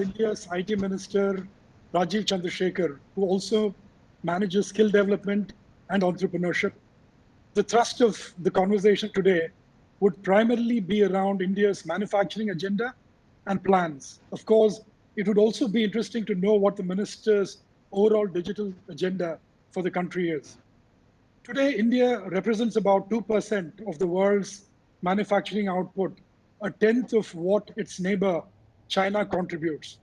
India's IT Minister Rajiv Chandrasekhar, who also manages skill development and entrepreneurship. The thrust of the conversation today would primarily be around India's manufacturing agenda and plans. Of course, it would also be interesting to know what the minister's overall digital agenda for the country is. Today, India represents about 2% of the world's manufacturing output, a tenth of what its neighbor China contributes.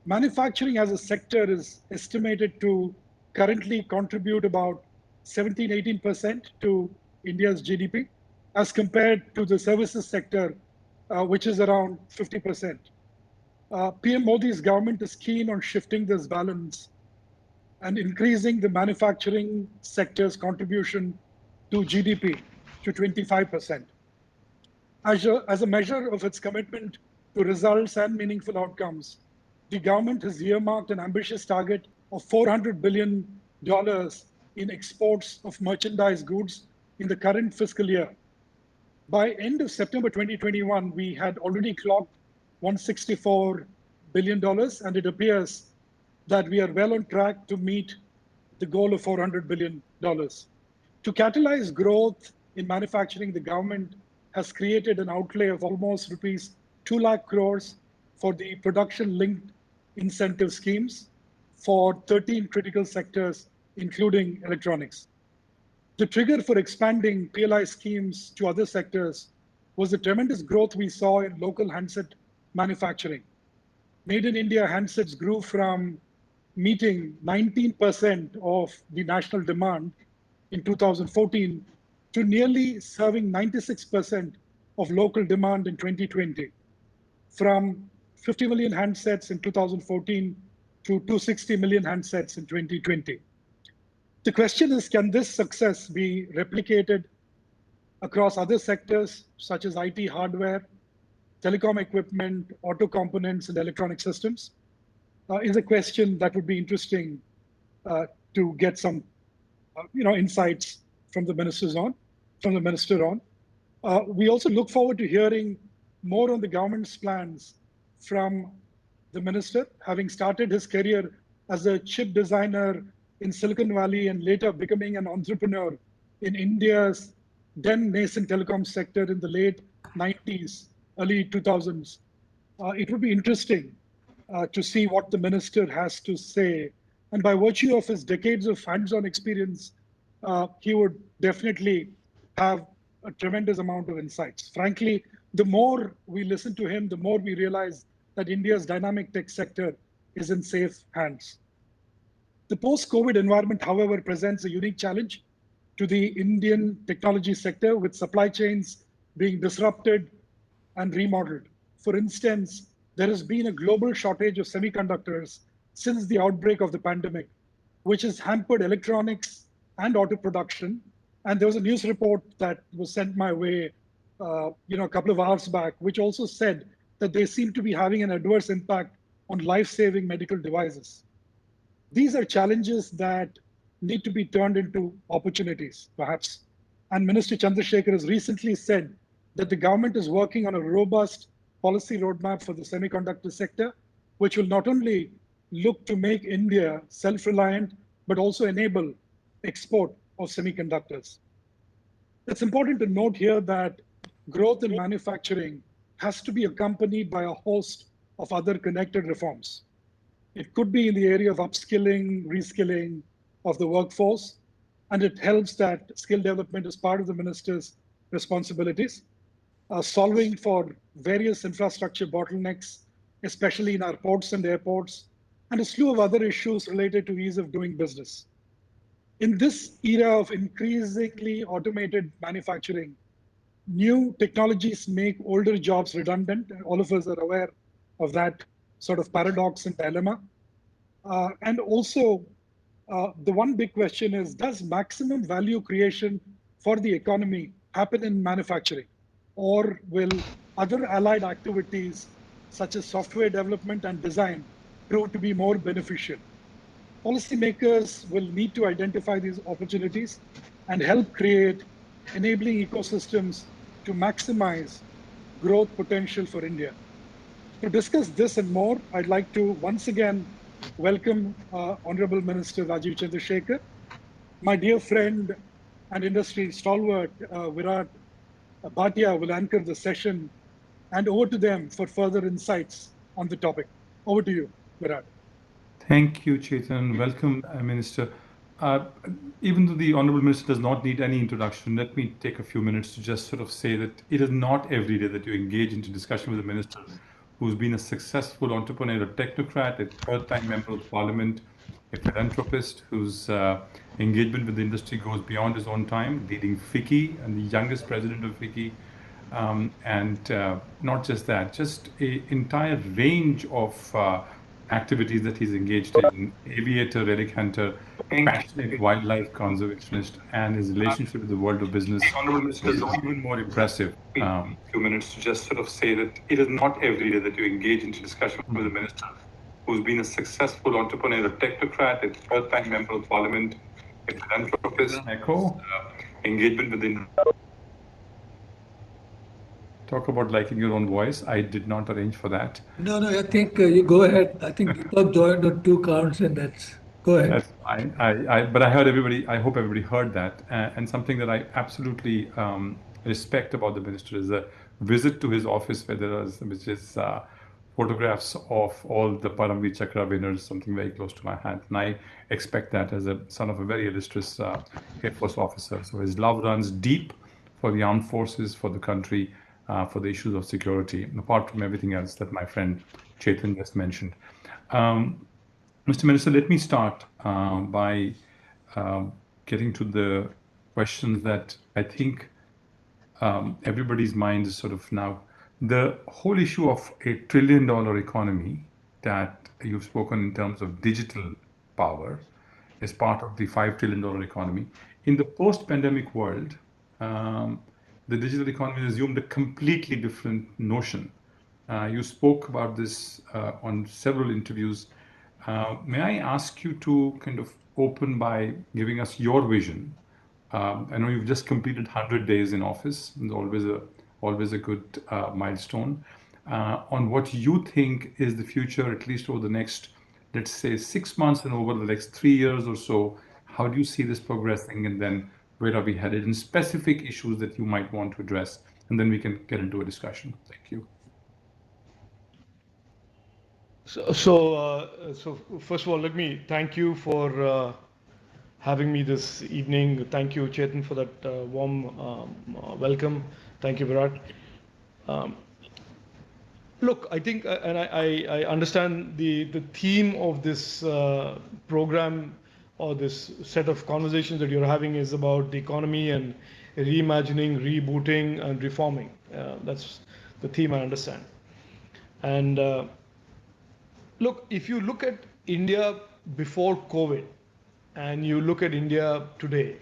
Manufacturing as a sector is estimated to currently contribute about 17-18% to India's GDP, as compared to the services sector, which is around 50%. PM Modi's government is keen on shifting this balance and increasing the manufacturing sector's contribution to GDP to 25%. As a measure of its commitment to results and meaningful outcomes, the government has earmarked an ambitious target of $400 billion in exports of merchandise goods in the current fiscal year. By end of September 2021, we had already clocked $164 billion, and it appears that we are well on track to meet the goal of $400 billion. To catalyze growth in manufacturing, the government has created an outlay of almost rupees 2 lakh crores for the production-linked incentive schemes for 13 critical sectors, including electronics. The trigger for expanding PLI schemes to other sectors was the tremendous growth we saw in local handset manufacturing. Made in India handsets grew from meeting 19% of the national demand in 2014 to nearly serving 96% of local demand in 2020, from 50 million handsets in 2014 to 260 million handsets in 2020. The question is, can this success be replicated across other sectors such as IT hardware, telecom equipment, auto components, and electronic systems? Is a question that would be interesting to get some, insights from the minister on. We also look forward to hearing more on the government's plans from the minister, having started his career as a chip designer in Silicon Valley and later becoming an entrepreneur in India's then nascent telecom sector in the late 90s, early 2000s. It would be interesting to see what the minister has to say. And by virtue of his decades of hands-on experience, he would definitely have a tremendous amount of insights. Frankly, the more we listen to him, the more we realize that India's dynamic tech sector is in safe hands. The post-COVID environment, however, presents a unique challenge to the Indian technology sector, with supply chains being disrupted and remodeled. For instance, there has been a global shortage of semiconductors since the outbreak of the pandemic, which has hampered electronics and auto production. And there was a news report that was sent my way, a couple of hours back, which also said that they seem to be having an adverse impact on life-saving medical devices. These are challenges that need to be turned into opportunities, perhaps. And Minister Chandrasekhar has recently said that the government is working on a robust policy roadmap for the semiconductor sector, which will not only look to make India self-reliant, but also enable export of semiconductors. It's important to note here that growth in manufacturing has to be accompanied by a host of other connected reforms. It could be in the area of upskilling, reskilling of the workforce, and it helps that skill development is part of the minister's responsibilities, solving for various infrastructure bottlenecks, especially in our ports and airports, and a slew of other issues related to ease of doing business. In this era of increasingly automated manufacturing, new technologies make older jobs redundant. All of us are aware of that sort of paradox and dilemma. And also, the one big question is, does maximum value creation for the economy happen in manufacturing? Or will other allied activities, such as software development and design, prove to be more beneficial? Policymakers will need to identify these opportunities and help create enabling ecosystems to maximize growth potential for India. To discuss this and more, I'd like to once again welcome Honorable Minister Rajiv Chandrasekhar, my dear friend and industry stalwart Virat Bhatia will anchor the session, and over to them for further insights on the topic. Over to you, Virat. Thank you, Chetan. Welcome, Minister. Uh, Even though the Honorable Minister does not need any introduction, let me take a few minutes to just sort of say that it is not every day that you engage into discussion with a minister who's been a successful entrepreneur, a technocrat, a third-time member of Parliament, a philanthropist whose engagement with the industry goes beyond his own time, leading FICCI and the youngest president of FICCI. And not just that, just an entire range of activities that he's engaged in: aviator, relic hunter, passionate wildlife conservationist, and his relationship with the world of business is even more impressive. Few minutes to just sort of say that it is not every day that you engage into discussion with a minister who's been a successful entrepreneur, a technocrat, a third-time member of Parliament, a philanthropist, Echo. Engagement with the Talk about liking your own voice. I did not arrange for that. No, I think you go ahead. I think Deepak joined on 2 counts, and go ahead. That's fine. But I heard everybody. I hope everybody heard that. And something that I absolutely respect about the minister is a visit to his office, which is photographs of all the Paramveer Chakra winners, something very close to my heart. And I expect that as a son of a very illustrious Air Force officer. So his love runs deep for the armed forces, for the country, for the issues of security, apart from everything else that my friend Chetan just mentioned. Mr. Minister, let me start by getting to the questions that I think everybody's mind is sort of now. The whole issue of $1 trillion economy that you've spoken in terms of digital power is part of the $5 trillion economy. In the post-pandemic world, the digital economy assumed a completely different notion. You spoke about this on several interviews. May I ask you to kind of open by giving us your vision? I know you've just completed 100 days in office. It's always a good milestone. On what you think is the future, at least over the next, let's say, 6 months and over the next 3 years or so. How do you see this progressing, and then where are we headed, and specific issues that you might want to address, and then we can get into a discussion. Thank you. So first of all, let me thank you for having me this evening. Thank you, Chetan, for that warm welcome. Thank you, Virat. Look, I think, and I understand the theme of this program or this set of conversations that you're having is about the economy and reimagining, rebooting, and reforming. That's the theme I understand. And look, if you look at India before COVID and you look at India today,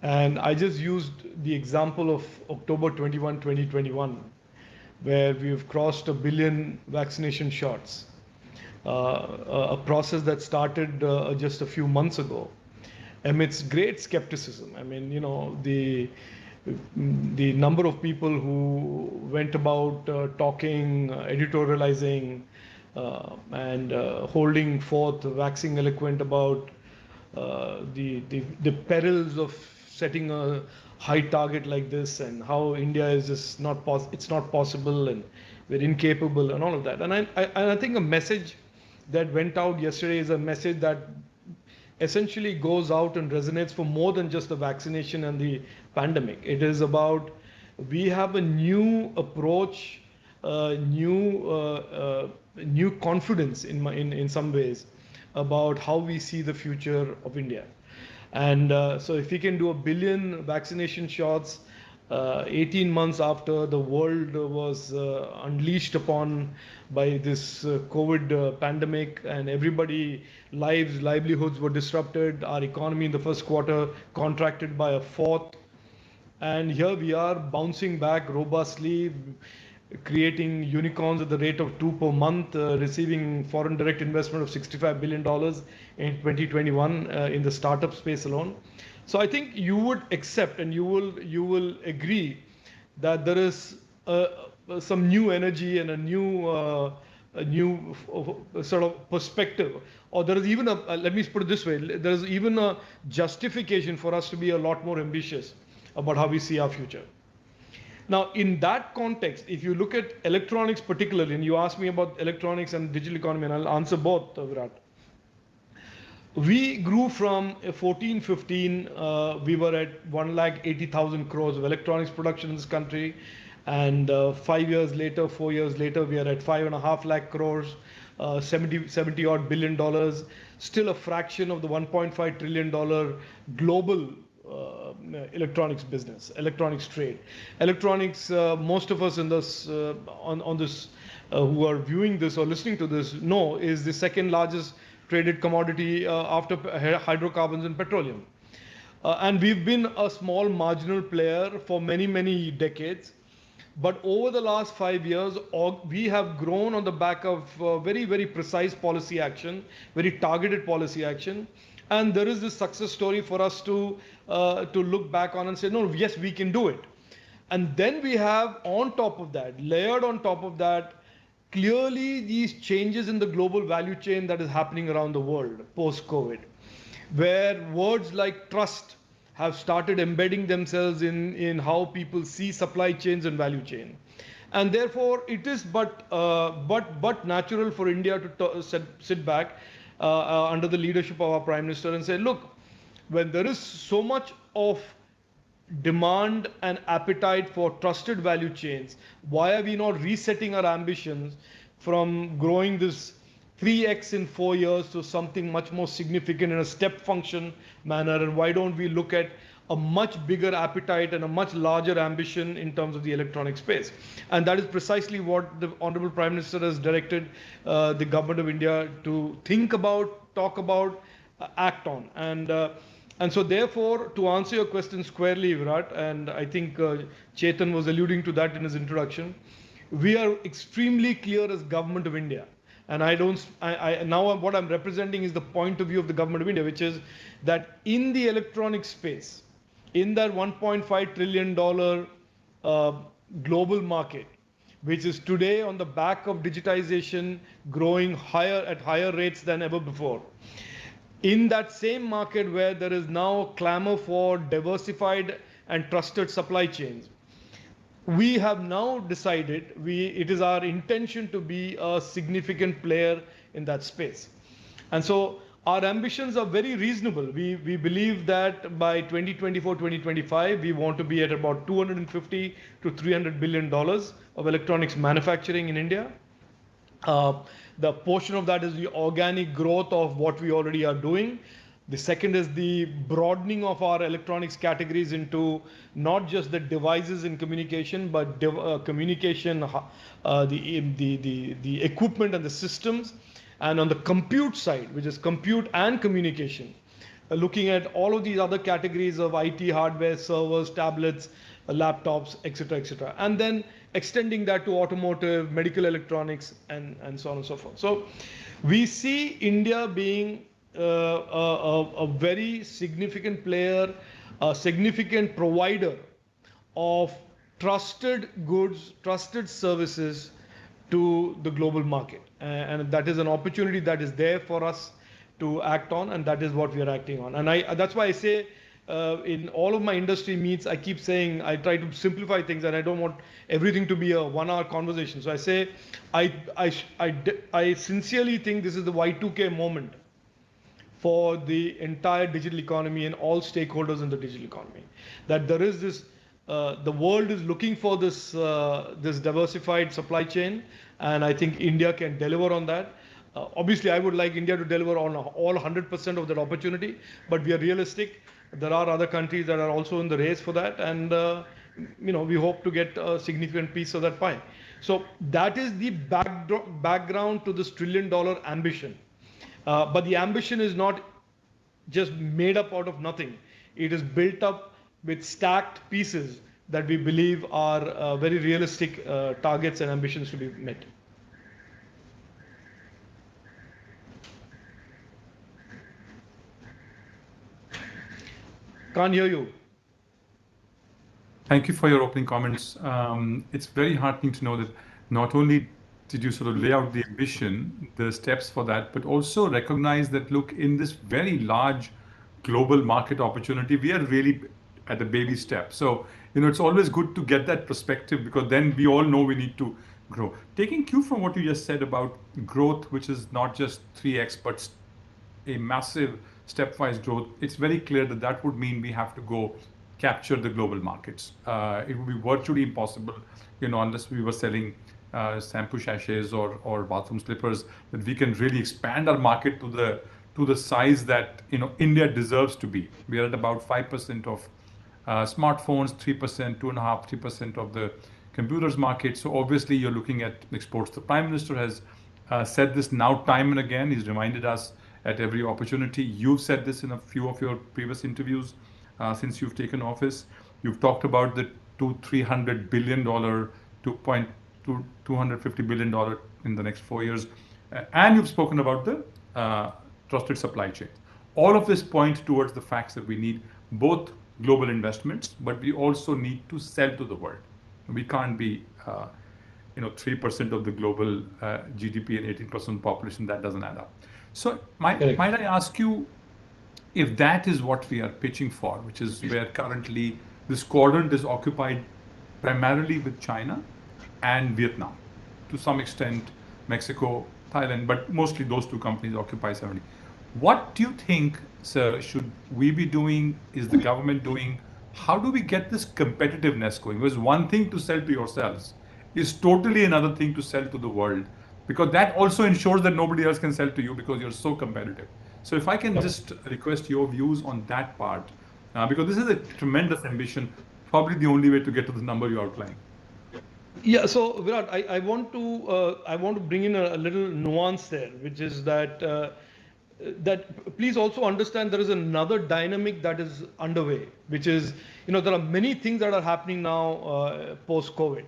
and I just used the example of October 21, 2021, where we've crossed 1 billion vaccination shots, a process that started just a few months ago, amidst great skepticism. I mean, the number of people who went about talking, editorializing, and holding forth, waxing eloquent about the perils of setting a high target like this, and how India is just it's not possible, and we're incapable, and all of that. And I think a message that went out yesterday is a message that essentially goes out and resonates for more than just the vaccination and the pandemic. It is about, we have a new approach, new confidence in some ways about how we see the future of India. And so if we can do 1 billion vaccination shots 18 months after the world was unleashed upon by this COVID pandemic, and livelihoods were disrupted, our economy in the first quarter contracted by 1/4, and here we are bouncing back robustly, creating unicorns at the rate of 2 per month, receiving foreign direct investment of $65 billion in 2021 in the startup space alone. So I think you would accept, and you will agree that there is some new energy and a new sort of perspective, or there is even let me put it this way, there is even a justification for us to be a lot more ambitious about how we see our future. Now, in that context, if you look at electronics particularly, and you ask me about electronics and digital economy, and I'll answer both, Virat. We grew from 14, 15, we were at 1,80,000 crores of electronics production in this country. And 5 years later, 4 years later, we are at 5.5 lakh crores, 70 odd $billion, still a fraction of the $1.5 trillion global electronics business, electronics trade. Electronics, most of us in this, on this, who are viewing this or listening to this know, is the second largest traded commodity after hydrocarbons and petroleum. And we've been a small marginal player for many, many decades. But over the last 5 years, we have grown on the back of very, very precise policy action, very targeted policy action. And there is this success story for us to look back on and say, no, yes, we can do it. And then we have on top of that, layered on top of that, clearly these changes in the global value chain that is happening around the world post-COVID, where words like trust have started embedding themselves in how people see supply chains and value chain. And therefore, it is but natural for India to sit back under the leadership of our Prime Minister and say, look, when there is so much of demand and appetite for trusted value chains, why are we not resetting our ambitions from growing this 3x in 4 years to something much more significant in a step function manner? And why don't we look at a much bigger appetite and a much larger ambition in terms of the electronic space? And that is precisely what the Honorable Prime Minister has directed the Government of India to think about, talk about, act on. And so therefore, to answer your question squarely, Virat, and I think Chetan was alluding to that in his introduction, we are extremely clear as Government of India. And now what I'm representing is the point of view of the Government of India, which is that in the electronic space, in that $1.5 trillion global market, which is today on the back of digitization growing at higher rates than ever before, in that same market where there is now clamor for diversified and trusted supply chains, we have now decided it is our intention to be a significant player in that space. And so our ambitions are very reasonable. We believe that by 2024, 2025, we want to be at about $250 to $300 billion of electronics manufacturing in India. The portion of that is the organic growth of what we already are doing. The second is the broadening of our electronics categories into not just the devices in communication, but communication, the equipment and the systems. And on the compute side, which is compute and communication, looking at all of these other categories of IT hardware, servers, tablets, laptops, etc., etc. And then extending that to automotive, medical electronics, and so on and so forth. So we see India being a very significant player, a significant provider of trusted goods, trusted services to the global market. And that is an opportunity that is there for us to act on, and that is what we are acting on. And that's why I say in all of my industry meets, I keep saying I try to simplify things, and I don't want everything to be a 1-hour conversation. So I say I sincerely think this is the Y2K moment for the entire digital economy and all stakeholders in the digital economy. That there is this, the world is looking for this diversified supply chain, and I think India can deliver on that. Obviously, I would like India to deliver on all 100% of that opportunity, but we are realistic. There are other countries that are also in the race for that, and we hope to get a significant piece of that pie. So that is the background to this $1 trillion ambition. But the ambition is not just made up out of nothing. It is built up with stacked pieces that we believe are very realistic targets and ambitions to be met. Can't hear you. Thank you for your opening comments. It's very heartening to know that not only did you sort of lay out the ambition, the steps for that, but also recognize that, look, in this very large global market opportunity, we are really at the baby step. So, it's always good to get that perspective, because then we all know we need to grow. Taking cue from what you just said about growth, which is not just 3x, but a massive stepwise growth, it's very clear that that would mean we have to go capture the global markets. It would be virtually impossible, unless we were selling shampoo sachets or bathroom slippers, that we can really expand our market to the size that India deserves to be. We are at about 5% of smartphones, 3%, 2.5%, 3% of the computers market. So obviously you're looking at exports. The Prime Minister has said this now time and again. He's reminded us at every opportunity. You've said this in a few of your previous interviews since you've taken office. You've talked about the $300 billion, $250 billion in the next 4 years. And you've spoken about the trusted supply chain. All of this point towards the facts that we need both global investments, but we also need to sell to the world. We can't be 3% of the global GDP and 18% of the population. That doesn't add up. So might I ask you, if that is what we are pitching for, which is where currently this quadrant is occupied primarily with China and Vietnam, to some extent Mexico, Thailand, but mostly those two companies occupy 70%. What do you think, sir, should we be doing? Is the government doing? How do we get this competitiveness going? Because one thing to sell to yourselves is totally another thing to sell to the world, because that also ensures that nobody else can sell to you because you're so competitive. So if I can just request your views on that part, because this is a tremendous ambition, probably the only way to get to the number you outlined. Yeah, so Virat, I want to bring in a little nuance there, which is that please also understand there is another dynamic that is underway, which is, there are many things that are happening now post-COVID.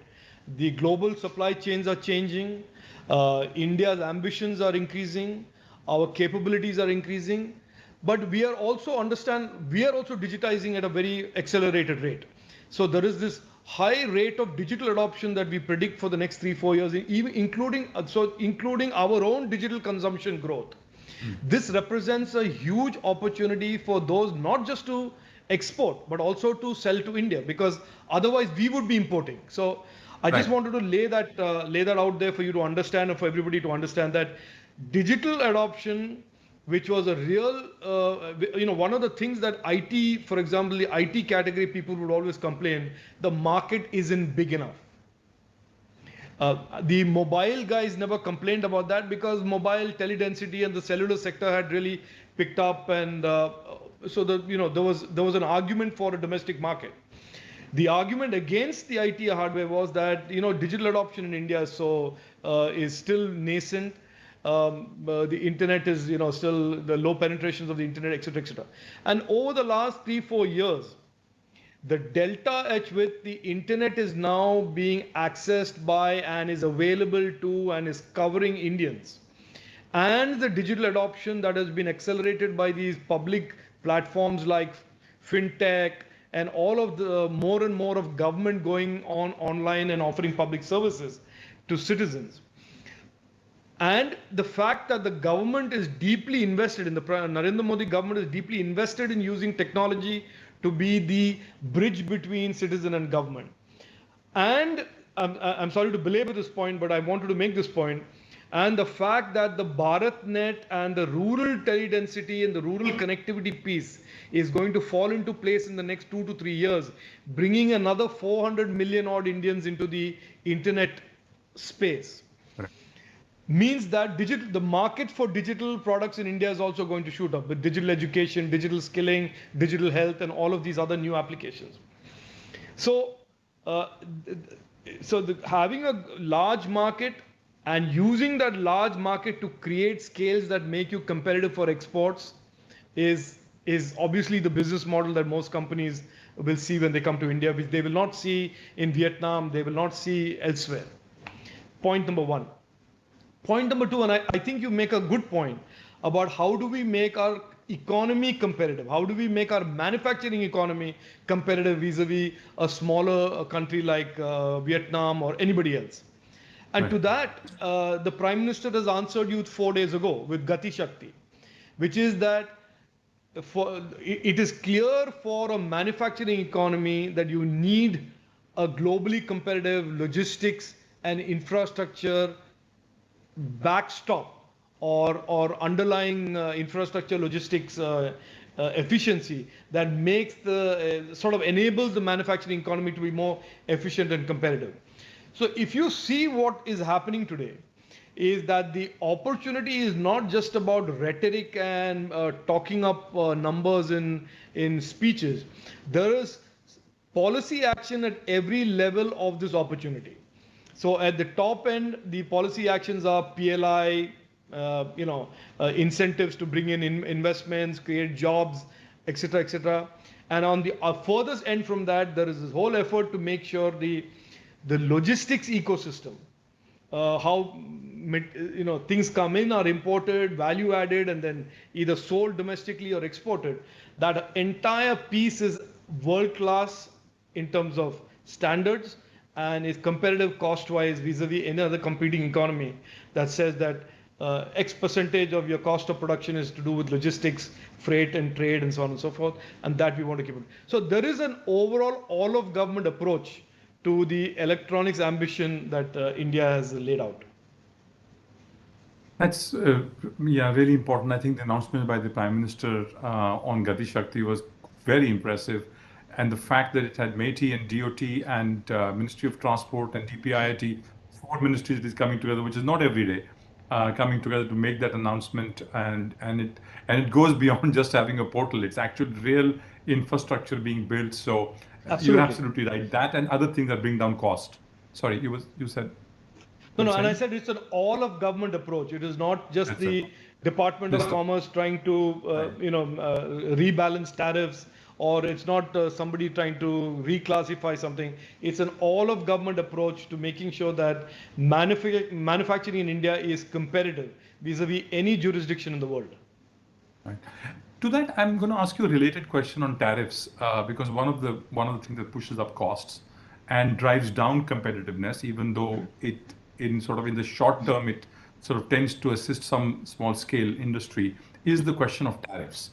The global supply chains are changing. India's ambitions are increasing. Our capabilities are increasing. But we are also digitizing at a very accelerated rate. So there is this high rate of digital adoption that we predict for the next 3-4 years, even including our own digital consumption growth. This represents a huge opportunity for those not just to export, but also to sell to India, because otherwise we would be importing. So I just wanted to lay that out there for you to understand, and for everybody to understand that digital adoption, which was a real, one of the things that IT, for example, the IT category, people would always complain, the market isn't big enough. The mobile guys never complained about that, because mobile teledensity and the cellular sector had really picked up, and so there was an argument for a domestic market. The argument against the IT hardware was that digital adoption in India is still nascent. The internet is still the low penetrations of the internet, etc., etc. And over the last 3-4 years, the delta H with the internet is now being accessed by and is available to and is covering Indians. And the digital adoption that has been accelerated by these public platforms like fintech and all of the more and more of government going online and offering public services to citizens. And the fact that the government is deeply invested in, the Narendra Modi government is deeply invested in using technology to be the bridge between citizen and government. And I'm sorry to belabor this point, but I wanted to make this point. And the fact that the BharatNet and the rural teledensity and the rural connectivity piece is going to fall into place in the next 2 to 3 years, bringing another 400 million odd Indians into the internet space, means that the market for digital products in India is also going to shoot up with digital education, digital skilling, digital health, and all of these other new applications. So, having a large market and using that large market to create scales that make you competitive for exports is obviously the business model that most companies will see when they come to India, which they will not see in Vietnam, they will not see elsewhere. Point number one. Point number two, and I think you make a good point about how do we make our economy competitive? How do we make our manufacturing economy competitive vis-a-vis a smaller country like Vietnam or anybody else? And to that, the Prime Minister has answered you 4 days ago with Gati Shakti, which is that it is clear for a manufacturing economy that you need a globally competitive logistics and infrastructure backstop or underlying infrastructure logistics efficiency that makes the sort of enables the manufacturing economy to be more efficient and competitive. So if you see what is happening today, is that the opportunity is not just about rhetoric and talking up numbers in speeches. There is policy action at every level of this opportunity. So at the top end, the policy actions are PLI, incentives to bring in investments, create jobs, etc., etc. And on the furthest end from that, there is this whole effort to make sure the logistics ecosystem, how things come in, are imported, value added, and then either sold domestically or exported. That entire piece is world class in terms of standards and is competitive cost wise vis-a-vis any other competing economy that says that X percentage of your cost of production is to do with logistics, freight and trade and so on and so forth, and that we want to keep it. So there is an overall all of government approach to the electronics ambition that India has laid out. That's really important. I think the announcement by the Prime Minister on Gati Shakti was very impressive, and the fact that it had MeitY and DOT and Ministry of Transport and DPIIT, 4 ministries is coming together, which is not every day, coming together to make that announcement, and it goes beyond just having a portal. It's actual real infrastructure being built. So you're absolutely right. That and other things that bring down cost. Sorry, you said. No, and I said it's an all of government approach. It is not just the Department of Commerce trying to, rebalance tariffs, or it's not somebody trying to reclassify something. It's an all of government approach to making sure that manufacturing in India is competitive vis-a-vis any jurisdiction in the world. Right. To that, I'm going to ask you a related question on tariffs, because one of the things that pushes up costs and drives down competitiveness, even though in the short term, it sort of tends to assist some small scale industry, is the question of tariffs.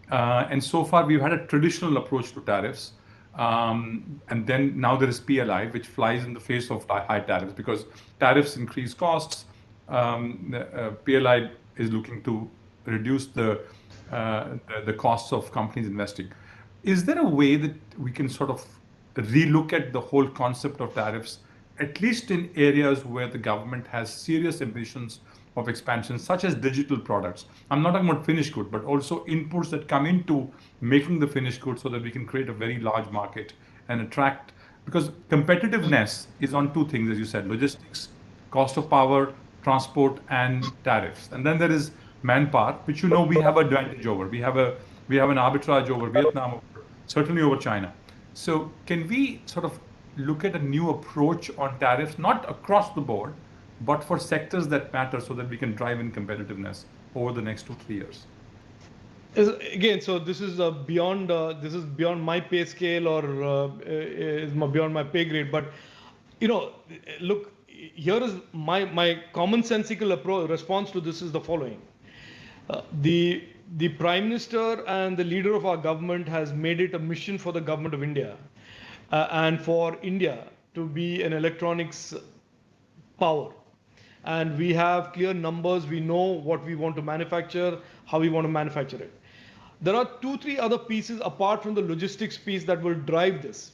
And so far, we've had a traditional approach to tariffs. And then now there is PLI, which flies in the face of high tariffs because tariffs increase costs. PLI is looking to reduce the costs of companies investing. Is there a way that we can sort of relook at the whole concept of tariffs, at least in areas where the government has serious ambitions of expansion, such as digital products? I'm not talking about finished good, but also inputs that come into making the finished good so that we can create a very large market and attract, because competitiveness is on 2 things, as you said, logistics, cost of power, transport, and tariffs. And then there is manpower, which we have an advantage over. We have an arbitrage over Vietnam, certainly over China. So can we sort of look at a new approach on tariffs, not across the board, but for sectors that matter, so that we can drive in competitiveness over the next 2-3 years? Again, so this is beyond my pay scale or is beyond my pay grade. But look, here is my commonsensical response to this is the following: the Prime Minister and the leader of our government has made it a mission for the government of India and for India to be an electronics power. And we have clear numbers. We know what we want to manufacture, how we want to manufacture it. There are 2-3 other pieces apart from the logistics piece that will drive this.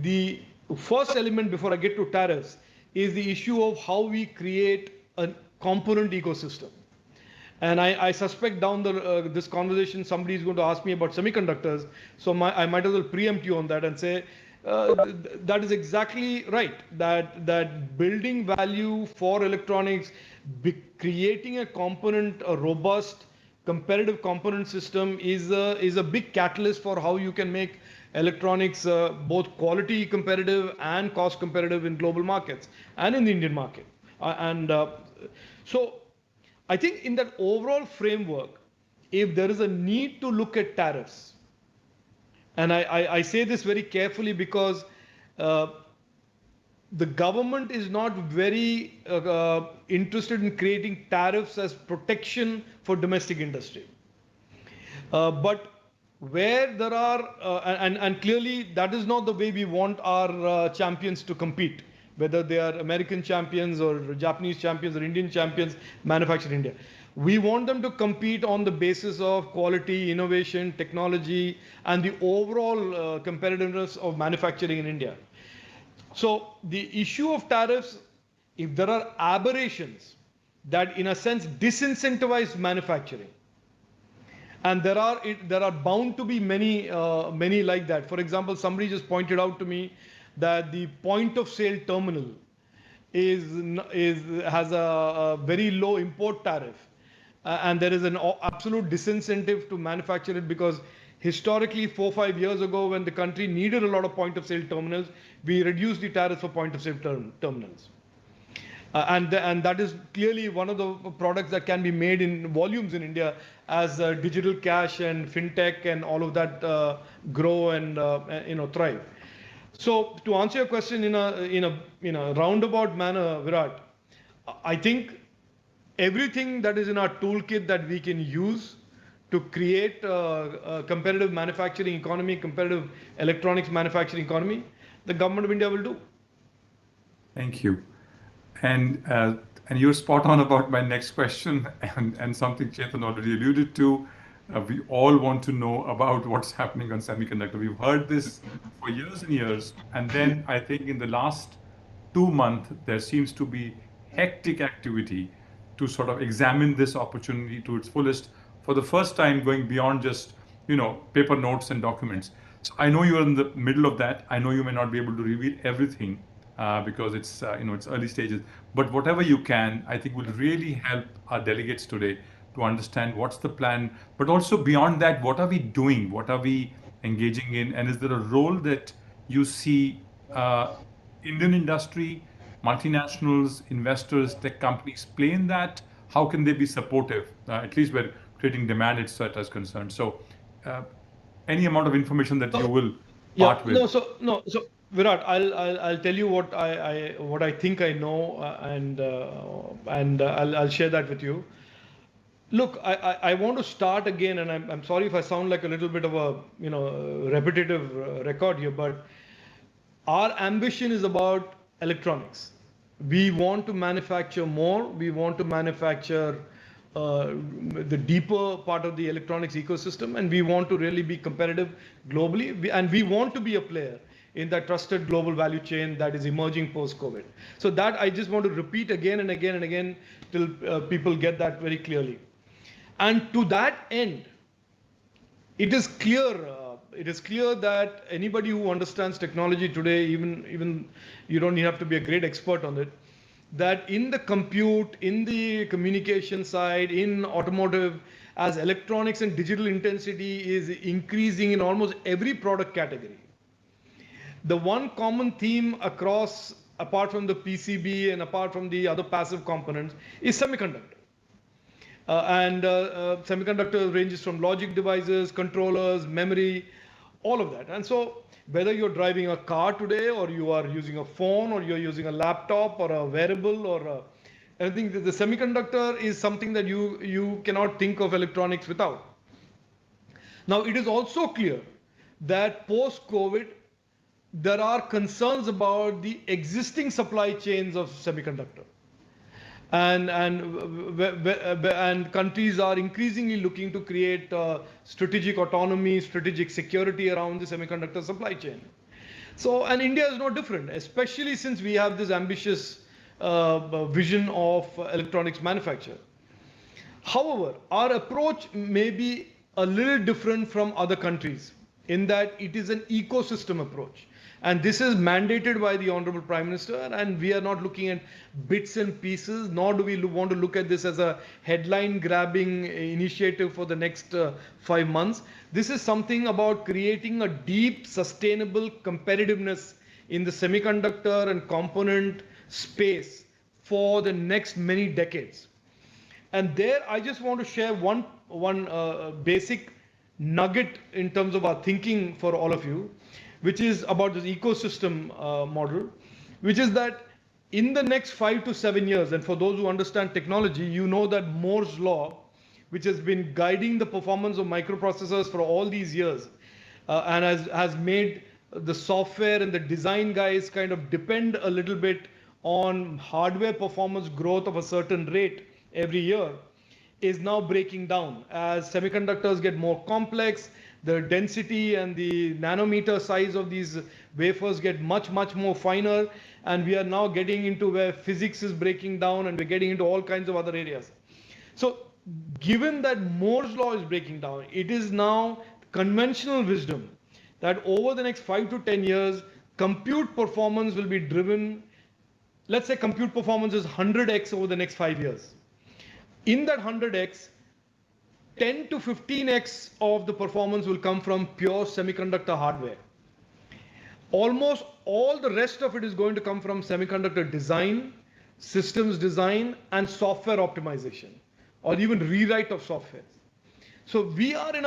The first element before I get to tariffs is the issue of how we create a component ecosystem. And I suspect down this conversation, somebody is going to ask me about semiconductors. So I might as well preempt you on that and say, that is exactly right. That building value for electronics, creating a robust, competitive component system is a big catalyst for how you can make electronics both quality competitive and cost competitive in global markets and in the Indian market. So I think in that overall framework, if there is a need to look at tariffs, and I say this very carefully because the government is not very interested in creating tariffs as protection for domestic industry. But where there are, and clearly that is not the way we want our champions to compete, whether they are American champions or Japanese champions or Indian champions manufactured in India. We want them to compete on the basis of quality, innovation, technology, and the overall competitiveness of manufacturing in India. So the issue of tariffs, if there are aberrations that in a sense disincentivize manufacturing, and there are bound to be many like that. For example, somebody just pointed out to me that the point of sale terminal has a very low import tariff, and there is an absolute disincentive to manufacture it, because historically 4 or 5 years ago, when the country needed a lot of point of sale terminals, we reduced the tariffs for point of sale terminals. And that is clearly one of the products that can be made in volumes in India as digital cash and fintech and all of that grow and thrive. So to answer your question in a roundabout manner, Virat, I think everything that is in our toolkit that we can use to create a competitive manufacturing economy, competitive electronics manufacturing economy, the government of India will do. Thank you. And you're spot on about my next question, and something Chetan already alluded to. We all want to know about what's happening on semiconductor. We've heard this for years and years, and then I think in the last 2 months, there seems to be hectic activity to sort of examine this opportunity to its fullest, for the first time going beyond just paper notes and documents. So I know you're in the middle of that. I know you may not be able to reveal everything because it's it's early stages. But whatever you can, I think will really help our delegates today to understand what's the plan. But also beyond that, what are we doing? What are we engaging in? And is there a role that you see Indian industry, multinationals, investors, tech companies play in that? How can they be supportive? At least where creating demand, etc., is concerned. So, any amount of information that you will part with. So Virat, I'll tell you what I think I know, and I'll share that with you. Look, I want to start again, and I'm sorry if I sound like a little bit of a repetitive record here, but our ambition is about electronics. We want to manufacture more. We want to manufacture the deeper part of the electronics ecosystem, and we want to really be competitive globally, and we want to be a player in that trusted global value chain that is emerging post-COVID. So that I just want to repeat again and again and again till people get that very clearly. And to that end, it is clear that anybody who understands technology today, even you don't have to be a great expert on it, that in the compute, in the communication side, in automotive, as electronics and digital intensity is increasing in almost every product category, the one common theme across, apart from the PCB and apart from the other passive components, is semiconductor. Semiconductor ranges from logic devices, controllers, memory, all of that. And so whether you're driving a car today, or you are using a phone, or you're using a laptop or a wearable, or anything, the semiconductor is something that you cannot think of electronics without. Now, it is also clear that post-COVID, there are concerns about the existing supply chains of semiconductor. And countries are increasingly looking to create strategic autonomy, strategic security around the semiconductor supply chain. So, and India is no different, especially since we have this ambitious vision of electronics manufacture. However, our approach may be a little different from other countries in that it is an ecosystem approach. And this is mandated by the Honorable Prime Minister, and we are not looking at bits and pieces, nor do we want to look at this as a headline-grabbing initiative for the next 5 months. This is something about creating a deep, sustainable competitiveness in the semiconductor and component space for the next many decades. And there, I just want to share one basic nugget in terms of our thinking for all of you, which is about this ecosystem model, which is that in the next 5 to 7 years, and for those who understand technology, you know that Moore's law, which has been guiding the performance of microprocessors for all these years, and has made the software and the design guys kind of depend a little bit on hardware performance growth of a certain rate every year, is now breaking down. As semiconductors get more complex, the density and the nanometer size of these wafers get much, much more finer, and we are now getting into where physics is breaking down, and we're getting into all kinds of other areas. So given that Moore's law is breaking down, it is now conventional wisdom that over the next 5 to 10 years, compute performance will be driven. Let's say compute performance is 100x over the next 5 years. In that 100x, 10 to 15x of the performance will come from pure semiconductor hardware. Almost all the rest of it is going to come from semiconductor design, systems design, and software optimization, or even rewrite of software. So we are in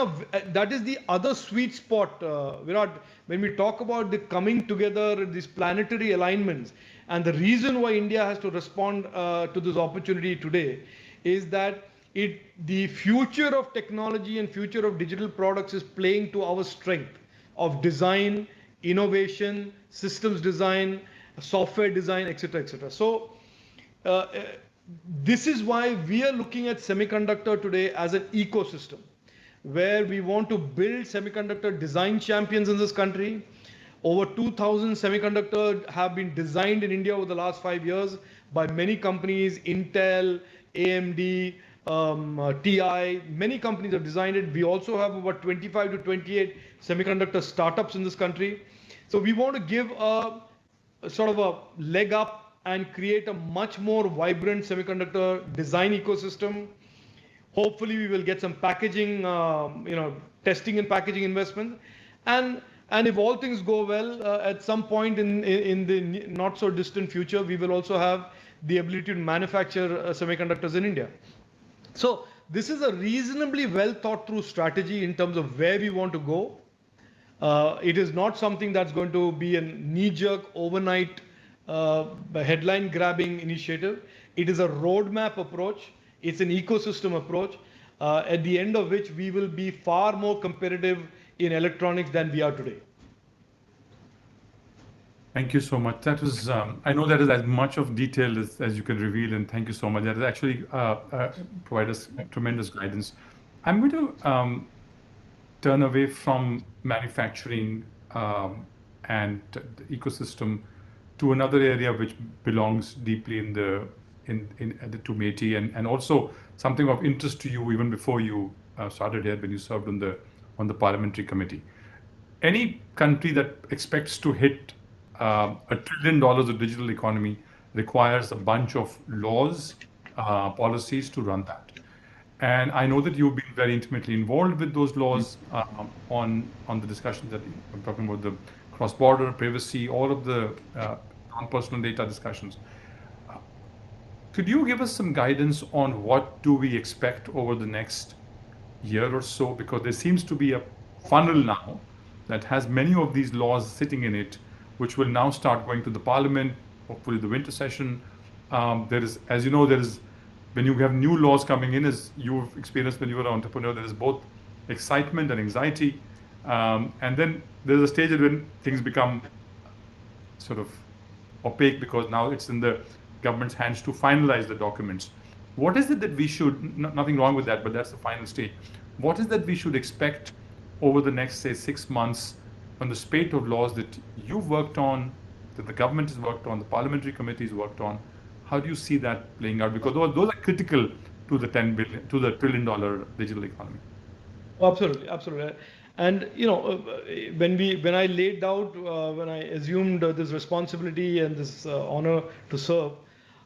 that is the other sweet spot, Virat, when we talk about the coming together, these planetary alignments, and the reason why India has to respond to this opportunity today is that the future of technology and future of digital products is playing to our strength of design, innovation, systems design, software design, etc., etc. So this is why we are looking at semiconductor today as an ecosystem, where we want to build semiconductor design champions in this country. Over 2,000 semiconductors have been designed in India over the last 5 years by many companies, Intel, AMD, TI, many companies have designed it. We also have about 25 to 28 semiconductor startups in this country. So we want to give a sort of a leg up and create a much more vibrant semiconductor design ecosystem. Hopefully we will get some packaging, testing and packaging investment. And if all things go well, at some point in the not so distant future, we will also have the ability to manufacture semiconductors in India. So this is a reasonably well thought through strategy in terms of where we want to go. It is not something that's going to be a knee-jerk, overnight, headline-grabbing initiative. It is a roadmap approach. It's an ecosystem approach, at the end of which we will be far more competitive in electronics than we are today. Thank you so much. That was, I know that is as much of detail as you can reveal, and thank you so much. That has actually provided us tremendous guidance. I'm going to turn away from manufacturing and the ecosystem to another area which belongs deeply in the to METI, and also something of interest to you even before you started here, when you served on the parliamentary committee. Any country that expects to hit $1 trillion of digital economy requires a bunch of laws, policies to run that. And I know that you've been very intimately involved with those laws on the discussions that I'm talking about, the cross-border, privacy, all of the non-personal data discussions. Could you give us some guidance on what do we expect over the next year or so? Because there seems to be a funnel now that has many of these laws sitting in it, which will now start going to the parliament, hopefully the winter session. There is, as you know, when you have new laws coming in, as you've experienced when you were an entrepreneur, there is both excitement and anxiety. And then there's a stage when things become sort of opaque, because now it's in the government's hands to finalize the documents. What is it that we should, nothing wrong with that, but that's the final stage. What is that we should expect over the next, say, 6 months on the spate of laws that you've worked on, that the government has worked on, the parliamentary committees worked on? How do you see that playing out? Because those are critical to the $1 trillion digital economy. Absolutely, absolutely. And when I laid out, when I assumed this responsibility and this honor to serve,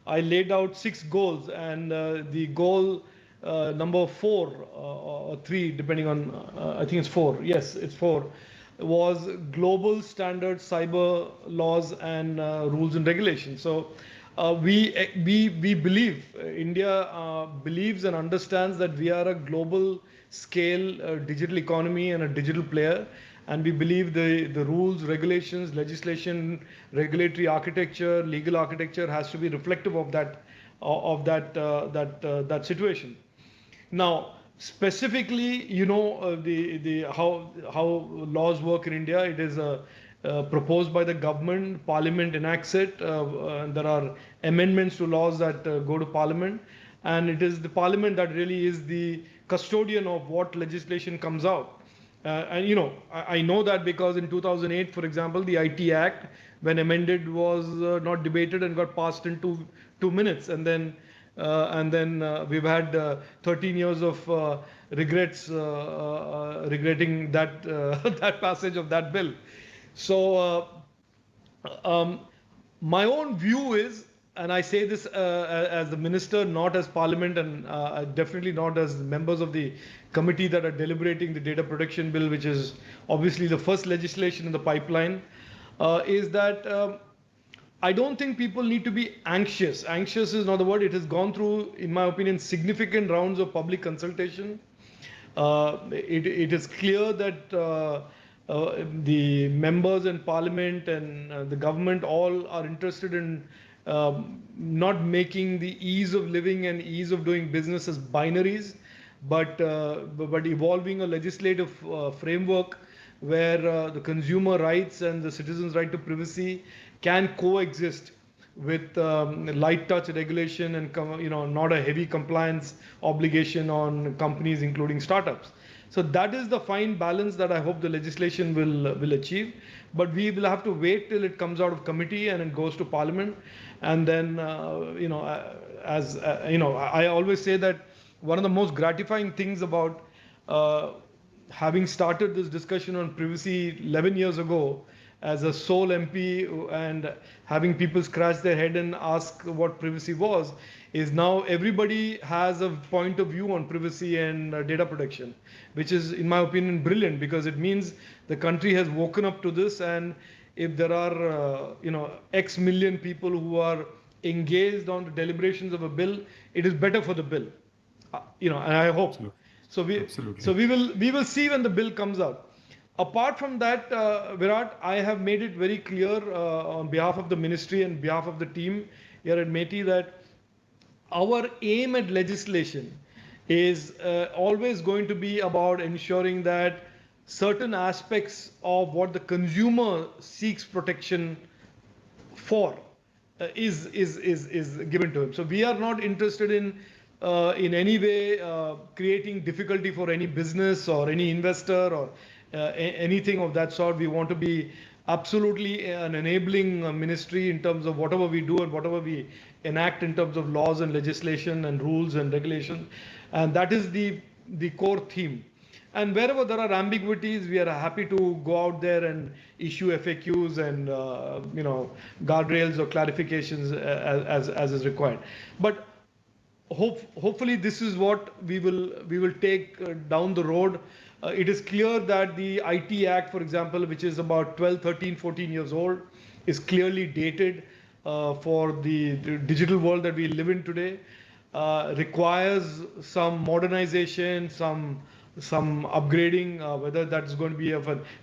I laid out 6 goals, and the goal number 4 or 3, depending on, I think it's 4. Yes, it's 4. Was global standard cyber laws and rules and regulations. So we believe India believes and understands that we are a global scale digital economy and a digital player, and we believe the rules, regulations, legislation, regulatory architecture, legal architecture has to be reflective of that situation. Now, specifically, the how laws work in India. It is proposed by the government. Parliament enacts it. And there are amendments to laws that go to Parliament, and it is the Parliament that really is the custodian of what legislation comes out. And I know that because in 2008, for example, the IT Act, when amended, was not debated and got passed in 2 minutes, and then we've had 13 years of regretting that that passage of that bill. So my own view is, and I say this as the minister, not as Parliament, and definitely not as members of the committee that are deliberating the data protection bill, which is obviously the first legislation in the pipeline, is that I don't think people need to be anxious. Anxious is not the word. It has gone through, in my opinion, significant rounds of public consultation. It is clear that the members in Parliament and the government all are interested in not making the ease of living and ease of doing business as binaries, but evolving a legislative framework where the consumer rights and the citizens' right to privacy can coexist with light touch regulation and not a heavy compliance obligation on companies, including startups. So that is the fine balance that I hope the legislation will achieve. But we will have to wait till it comes out of committee and it goes to Parliament. And then, I always say that one of the most gratifying things about having started this discussion on privacy 11 years ago as a sole MP and having people scratch their head and ask what privacy was, is now everybody has a point of view on privacy and data protection, which is, in my opinion, brilliant, because it means the country has woken up to this. And if there are X million people who are engaged on the deliberations of a bill, it is better for the bill. And I hope. Absolutely. So we will see when the bill comes out. Apart from that, Virat, I have made it very clear on behalf of the ministry and behalf of the team here at METI that our aim at legislation is always going to be about ensuring that certain aspects of what the consumer seeks protection for is given to him. So we are not interested in any way creating difficulty for any business or any investor or anything of that sort. We want to be absolutely an enabling ministry in terms of whatever we do and whatever we enact in terms of laws and legislation and rules and regulations. And that is the core theme. And wherever there are ambiguities, we are happy to go out there and issue FAQs and guardrails or clarifications as is required. But hopefully this is what we will take down the road. It is clear that the IT Act, for example, which is about 12, 13, 14 years old, is clearly dated for the digital world that we live in today, requires some modernization, some upgrading, whether that's going to be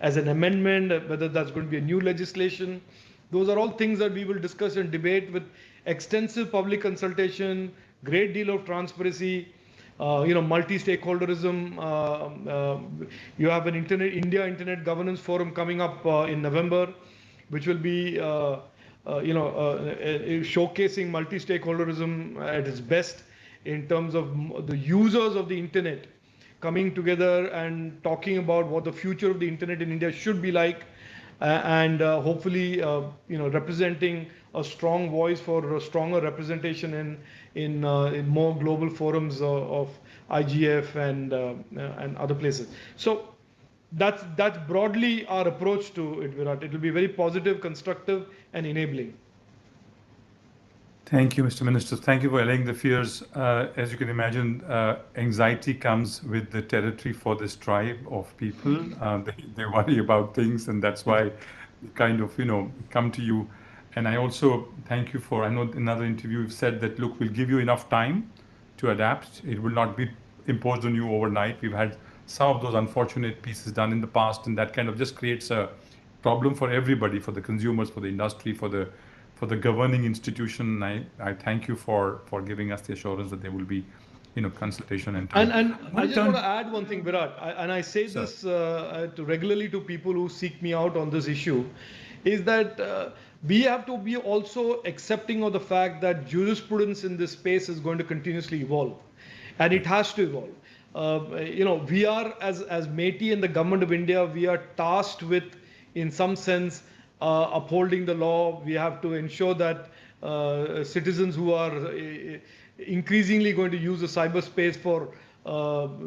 as an amendment, whether that's going to be a new legislation. Those are all things that we will discuss and debate with extensive public consultation, great deal of transparency, multi-stakeholderism. You have an India Internet Governance Forum coming up in November, which will be showcasing multi-stakeholderism at its best in terms of the users of the internet coming together and talking about what the future of the internet in India should be like, and hopefully representing a strong voice for a stronger representation in more global forums of IGF and other places. So that's broadly our approach to it, Virat. It will be very positive, constructive, and enabling. Thank you, Mr. Minister. Thank you for allaying the fears. As you can imagine, anxiety comes with the territory for this tribe of people. They worry about things, and that's why they kind of come to you And I also thank you for, I know in another interview you've said that, look, we'll give you enough time to adapt. It will not be imposed on you overnight. We've had some of those unfortunate pieces done in the past, and that kind of just creates a problem for everybody, for the consumers, for the industry, for the governing institution. I thank you for giving us the assurance that there will be, consultation and time. And I just want to add one thing, Virat, and I say this regularly to people who seek me out on this issue, is that we have to be also accepting of the fact that jurisprudence in this space is going to continuously evolve, and it has to evolve. We are, as MeitY and the government of India, we are tasked with, in some sense, upholding the law. We have to ensure that citizens who are increasingly going to use the cyberspace for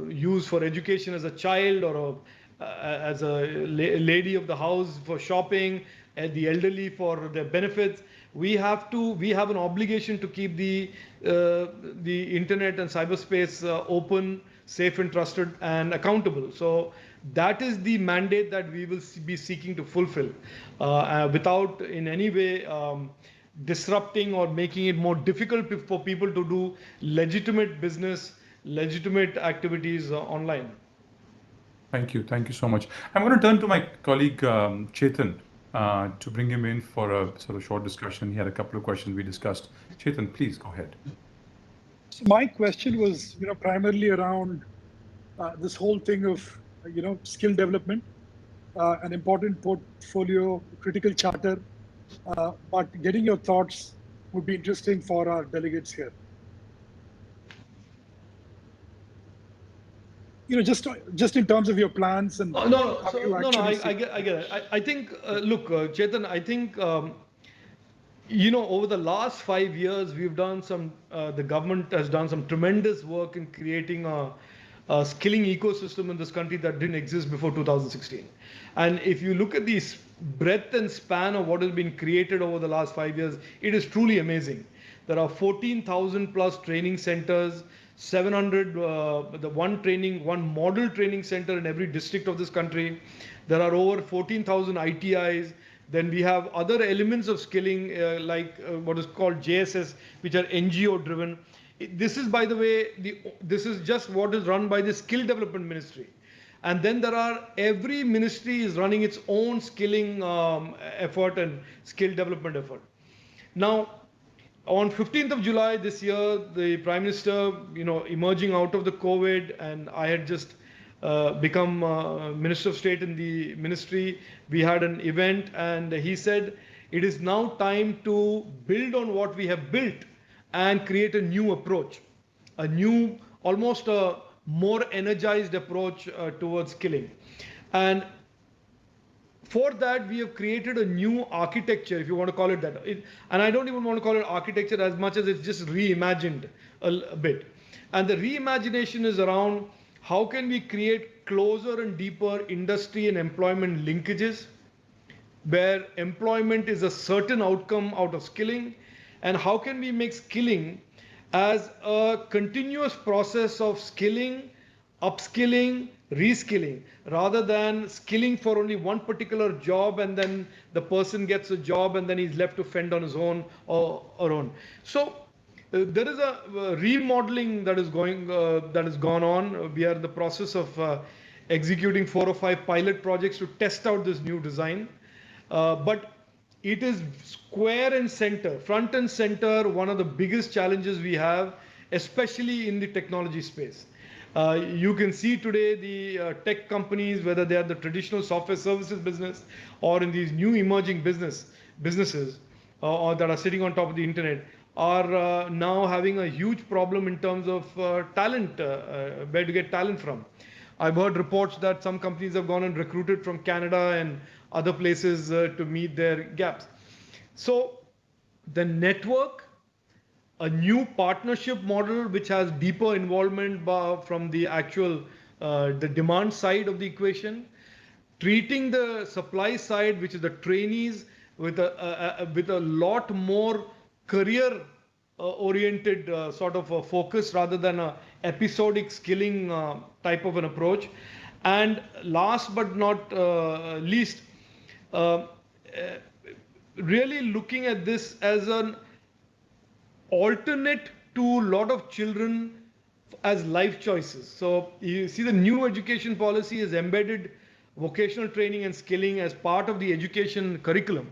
use for education as a child or as a lady of the house for shopping, and the elderly for their benefits. We have an obligation to keep the internet and cyberspace open, safe and trusted and accountable. So that is the mandate that we will be seeking to fulfill without in any way disrupting or making it more difficult for people to do legitimate business, legitimate activities online. Thank you. Thank you so much. I'm going to turn to my colleague Chetan to bring him in for a sort of short discussion. He had a couple of questions we discussed. Chetan, please go ahead. So my question was, primarily around this whole thing of, skill development, an important portfolio, critical charter. But getting your thoughts would be interesting for our delegates here. Just in terms of your plans and I get it. I think, look, Chetan, I think, over the last 5 years, we've done the government has done some tremendous work in creating a skilling ecosystem in this country that didn't exist before 2016. And if you look at the breadth and span of what has been created over the last 5 years, it is truly amazing. There are 14,000 plus training centers, 700, one model training center in every district of this country. There are over 14,000 ITIs. Then we have other elements of skilling like what is called JSS, which are NGO driven. This is, by the way, this is just what is run by the Skill Development Ministry. And then every ministry is running its own skilling effort and skill development effort. Now, on 15th of July this year, the Prime Minister, emerging out of the COVID, and I had just become Minister of State in the ministry, we had an event, and he said, it is now time to build on what we have built and create a new approach, almost a more energized approach towards skilling. And for that, we have created a new architecture, if you want to call it that. And I don't even want to call it architecture as much as it's just reimagined a bit. And the reimagination is around how can we create closer and deeper industry and employment linkages, where employment is a certain outcome out of skilling, and how can we make skilling as a continuous process of skilling, upskilling, reskilling, rather than skilling for only one particular job and then the person gets a job and then he's left to fend on his own or own. So there is a remodeling that has gone on. We are in the process of executing 4 or 5 pilot projects to test out this new design. But it is square and center, front and center, one of the biggest challenges we have, especially in the technology space. You can see today the tech companies, whether they are the traditional software services business or in these new emerging businesses or that are sitting on top of the internet, are now having a huge problem in terms of talent, where to get talent from. I've heard reports that some companies have gone and recruited from Canada and other places to meet their gaps. So the network, a new partnership model which has deeper involvement from the actual the demand side of the equation, treating the supply side, which is the trainees, with a lot more career oriented sort of a focus rather than a episodic skilling type of an approach. And last but not least, really looking at this as an alternate to a lot of children as life choices. So you see the new education policy has embedded vocational training and skilling as part of the education curriculum.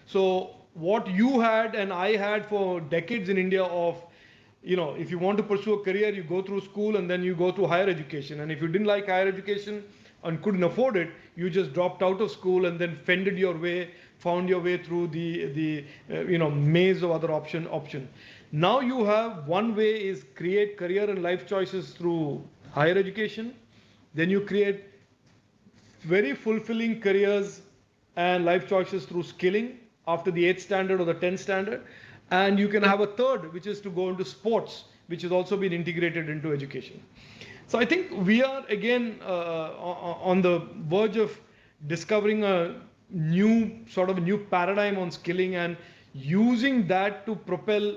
So what you had and I had for decades in India of, if you want to pursue a career, you go through school and then you go through higher education. And if you didn't like higher education and couldn't afford it, you just dropped out of school and then fended your way, found your way through the maze of other option. Now you have one way is create career and life choices through higher education. Then you create very fulfilling careers and life choices through skilling after the 8th standard or the 10th standard. And you can have a third, which is to go into sports, which has also been integrated into education. So I think we are again on the verge of discovering a new paradigm on skilling and using that to propel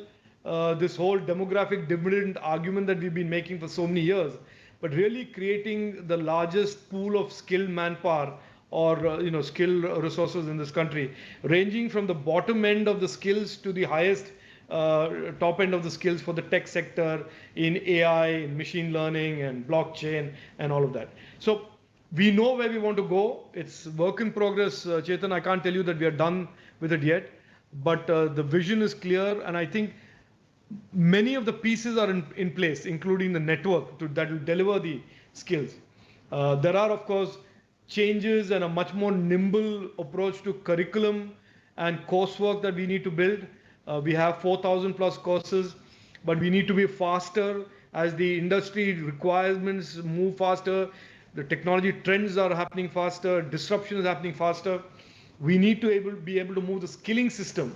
this whole demographic dividend argument that we've been making for so many years, but really creating the largest pool of skilled manpower or skilled resources in this country, ranging from the bottom end of the skills to the highest top end of the skills for the tech sector in AI, in machine learning and blockchain and all of that. So we know where we want to go. It's work in progress, Chetan. I can't tell you that we are done with it yet, but the vision is clear, and I think many of the pieces are in place, including the network that will deliver the skills. There are, of course, changes and a much more nimble approach to curriculum and coursework that we need to build. We have 4,000 plus courses, but we need to be faster as the industry requirements move faster. The technology trends are happening faster. Disruption is happening faster. We need to be able to move the skilling system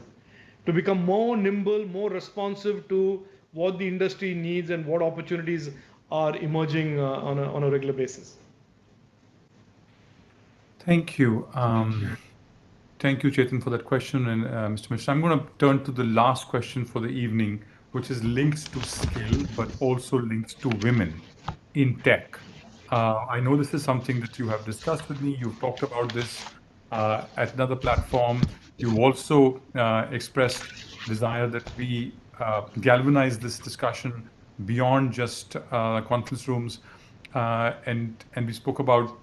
to become more nimble, more responsive to what the industry needs and what opportunities are emerging on a regular basis. Thank you. Thank you, Chetan, for that question. And Mr. Mishra, I'm going to turn to the last question for the evening, which is linked to skill, but also linked to women in tech. I know this is something that you have discussed with me. You've talked about this at another platform. You also expressed desire that we galvanize this discussion beyond just conference rooms. And we spoke about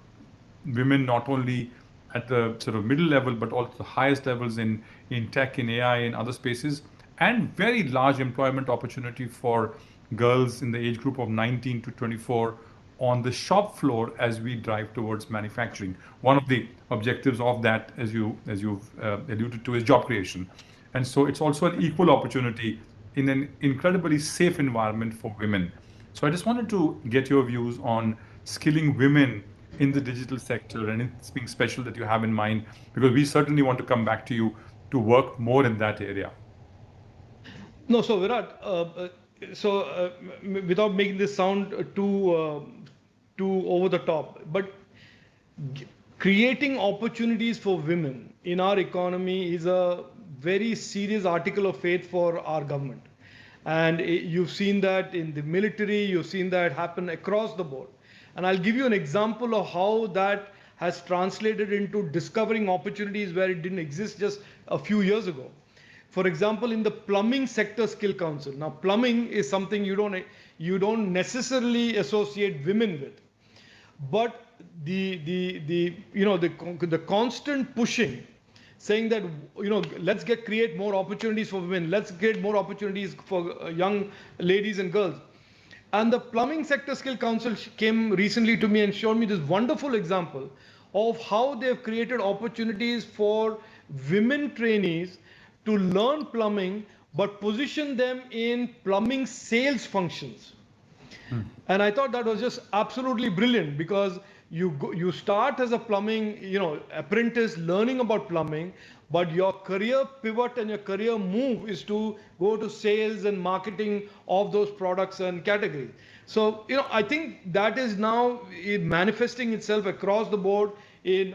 women not only at the sort of middle level, but also the highest levels in tech, in AI, in other spaces, and very large employment opportunity for girls in the age group of 19 to 24 on the shop floor as we drive towards manufacturing. One of the objectives of that, as you've alluded to, is job creation. And so it's also an equal opportunity in an incredibly safe environment for women. So I just wanted to get your views on skilling women in the digital sector and anything special that you have in mind, because we certainly want to come back to you to work more in that area. No, so Virat, without making this sound too over the top, but creating opportunities for women in our economy is a very serious article of faith for our government. And you've seen that in the military, you've seen that happen across the board. And I'll give you an example of how that has translated into discovering opportunities where it didn't exist just a few years ago. For example, in the plumbing sector skill council. Now, plumbing is something you don't necessarily associate women with, but the constant pushing, saying that let's create more opportunities for women, let's create more opportunities for young ladies and girls. And the Plumbing Sector Skill Council came recently to me and showed me this wonderful example of how they've created opportunities for women trainees to learn plumbing, but position them in plumbing sales functions. And I thought that was just absolutely brilliant, because you start as a plumbing apprentice learning about plumbing, but your career pivot and your career move is to go to sales and marketing of those products and categories. So I think that is now manifesting itself across the board in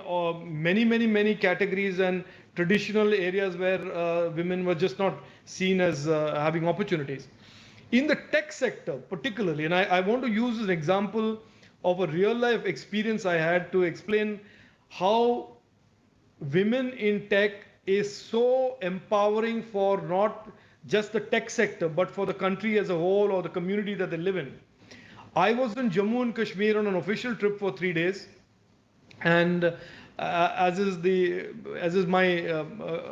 many categories and traditional areas where women were just not seen as having opportunities. In the tech sector particularly, and I want to use an example of a real life experience I had to explain how women in tech is so empowering for not just the tech sector, but for the country as a whole or the community that they live in. I was in Jammu and Kashmir on an official trip for 3 days, and as is my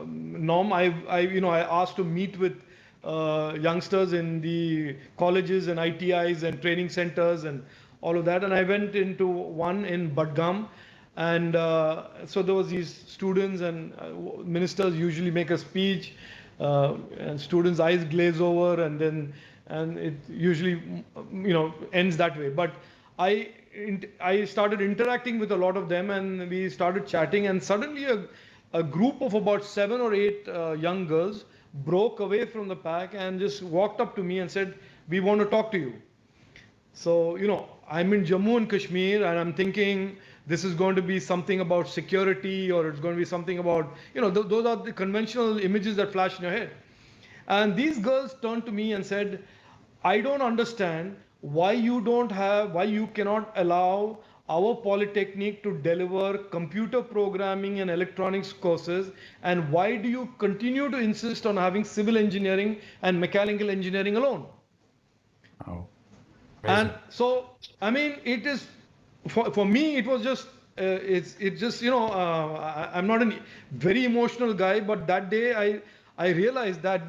norm, I asked to meet with youngsters in the colleges and ITIs and training centers and all of that, and I went into one in Budgam, and so there was these students, and ministers usually make a speech, and students' eyes glaze over, and it usually ends that way. But I started interacting with a lot of them, and we started chatting, and suddenly a group of about 7 or 8 young girls broke away from the pack and just walked up to me and said, "We want to talk to you." So, I'm in Jammu and Kashmir, and I'm thinking this is going to be something about security, or it's going to be something about, those are the conventional images that flash in your head. And these girls turned to me and said, "I don't understand why you cannot allow our polytechnic to deliver computer programming and electronics courses, and why do you continue to insist on having civil engineering and mechanical engineering alone?" Wow. And Amazing. so, I mean, it is, for me, it was just, it's just, I'm not a very emotional guy, but that day I realized that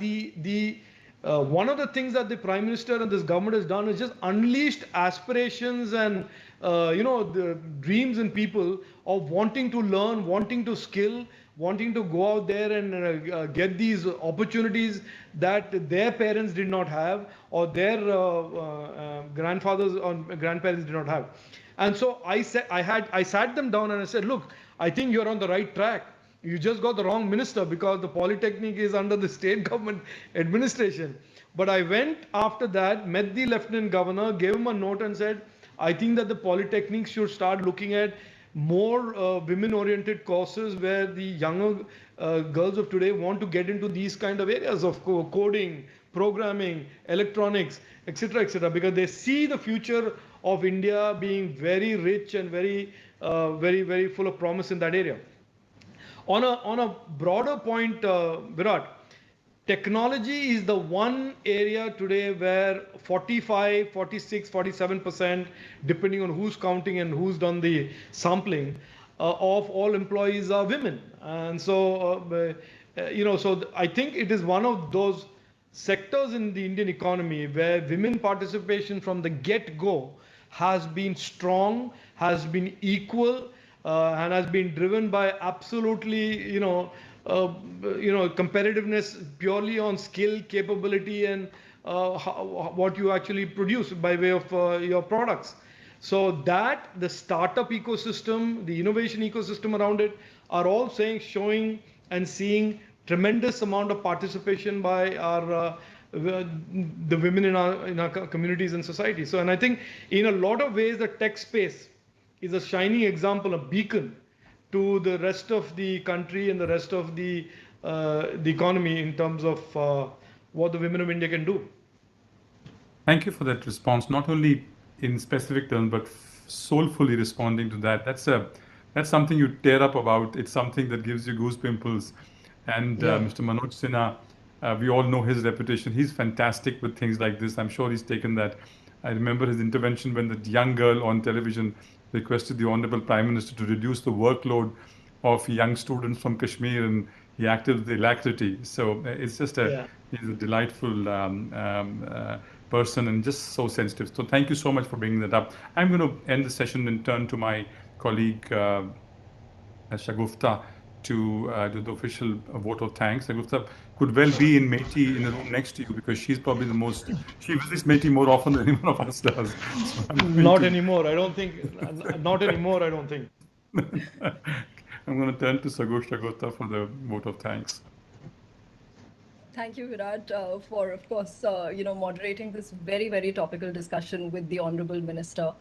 one of the things that the Prime Minister and this government has done is just unleashed aspirations and, the dreams in people of wanting to learn, wanting to skill, wanting to go out there and get these opportunities that their parents did not have, or their grandfathers or grandparents did not have. And so I sat them down and I said, "Look, I think you're on the right track. You just got the wrong minister, because the polytechnic is under the state government administration." But I went after that, met the lieutenant governor, gave him a note and said, "I think that the polytechnics should start looking at more women-oriented courses where the younger girls of today want to get into these kind of areas of coding, programming, electronics, etc., because they see the future of India being very rich and very, very full of promise in that area." On a broader point, Virat, technology is the one area today where 45, 46, 47%, depending on who's counting and who's done the sampling, of all employees are women. And so, so I think it is one of those sectors in the Indian economy where women participation from the get-go has been strong, has been equal, and has been driven by absolutely, competitiveness purely on skill, capability, and what you actually produce by way of your products. So that the startup ecosystem, the innovation ecosystem around it, are all showing and seeing tremendous amount of participation by our the women in our communities and society. So, and I think in a lot of ways, the tech space is a shining example, a beacon to the rest of the country and the rest of the economy in terms of what the women of India can do. Thank you for that response, not only in specific terms, but soulfully responding to that. That's something you tear up about. It's something that gives you goose pimples. And Mr. Manoj Sinha, we all know his reputation. He's fantastic with things like this. I'm sure he's taken that. I remember his intervention when that young girl on television requested the Honorable Prime Minister to reduce the workload of young students from Kashmir, and he acted with alacrity. So it's just he's a delightful person and just so sensitive. So thank you so much for bringing that up. I'm going to end the session and turn to my colleague Shagufta to do the official vote of thanks. Shagufta could well be in Meti in the room next to you, because she's probably the most, she visits Meti more often than anyone of us does. So not anymore, I don't think. Not anymore, I don't think. I'm going to turn to Shagufta for the vote of thanks. Thank you, Virat, for, of course, moderating this very, very topical discussion with the Honorable Minister.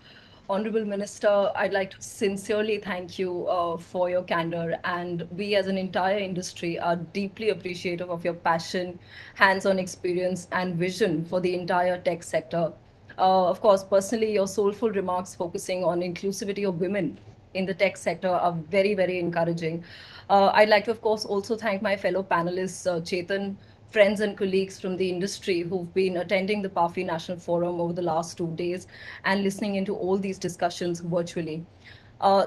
Honorable Minister, I'd like to sincerely thank you for your candor, and we as an entire industry are deeply appreciative of your passion, hands-on experience, and vision for the entire tech sector. Of course, personally, your soulful remarks focusing on inclusivity of women in the tech sector are very, very encouraging. I'd like to, of course, also thank my fellow panelists, Chetan, friends and colleagues from the industry who've been attending the PAFI National Forum over the last 2 days and listening into all these discussions virtually.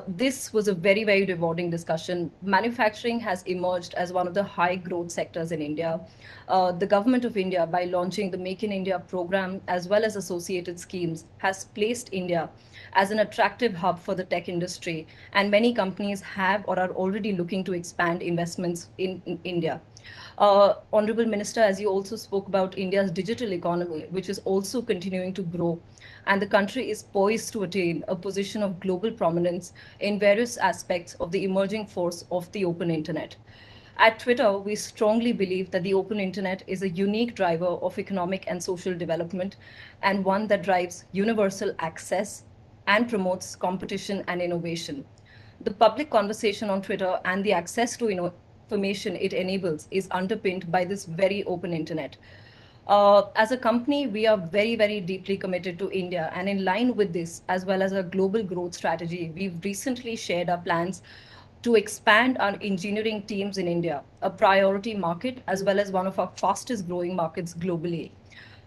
This was a very, very rewarding discussion. Manufacturing has emerged as one of the high growth sectors in India. The government of India, by launching the Make in India program as well as associated schemes, has placed India as an attractive hub for the tech industry. And many companies have or are already looking to expand investments in India. Honorable Minister, as you also spoke about India's digital economy, which is also continuing to grow, and the country is poised to attain a position of global prominence in various aspects of the emerging force of the open internet. At Twitter, we strongly believe that the open internet is a unique driver of economic and social development and one that drives universal access and promotes competition and innovation. The public conversation on Twitter and the access to information it enables is underpinned by this very open internet. As a company, we are very, very deeply committed to India. And in line with this, as well as our global growth strategy, we've recently shared our plans to expand our engineering teams in India, a priority market, as well as one of our fastest growing markets globally.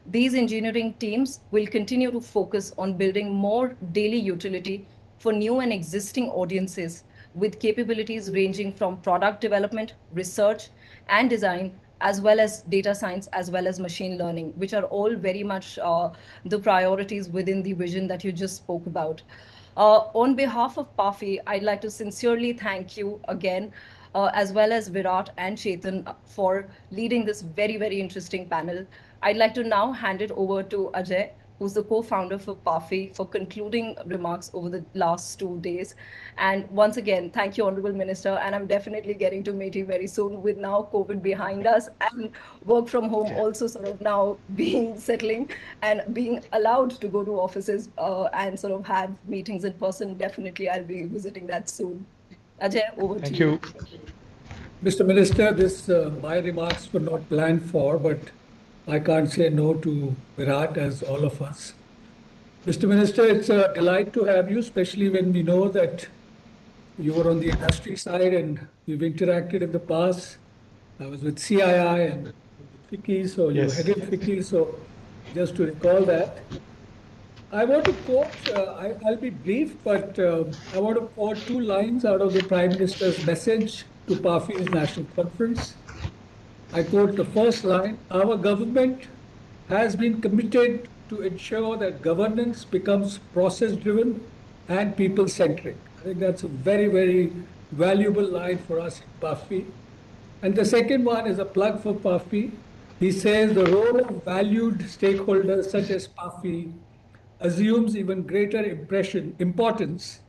These engineering teams will continue to focus on building more daily utility for new and existing audiences with capabilities ranging from product development, research, and design, as well as data science, as well as machine learning, which are all very much the priorities within the vision that you just spoke about. On behalf of PAFI, I'd like to sincerely thank you again, as well as Virat and Chetan for leading this very, very interesting panel. I'd like to now hand it over to Ajay, who's the co-founder for PAFI, for concluding remarks over the last 2 days. And once again, thank you, Honorable Minister. And I'm definitely getting to meet you very soon with now COVID behind us and work from home also sort of now being settling and being allowed to go to offices and sort of have meetings in person. Definitely, I'll be visiting that soon. Ajay, over to you. Thank you. Mr. Minister, my remarks were not planned for, but I can't say no to Virat as all of us. Mr. Minister, it's a delight to have you, especially when we know that you were on the industry side and we've interacted in the past. I was with CII and FICCI, so you Yes. headed FICCI, so just to recall that. I want to quote, I'll be brief, but I want to quote 2 lines out of the Prime Minister's message to PAFI's National Conference. I quote the first line: "Our government has been committed to ensure that governance becomes process-driven and people-centric." I think that's a very, very valuable line for us in PAFI. And the second one is a plug for PAFI. He says the role of valued stakeholders such as PAFI assumes even greater importance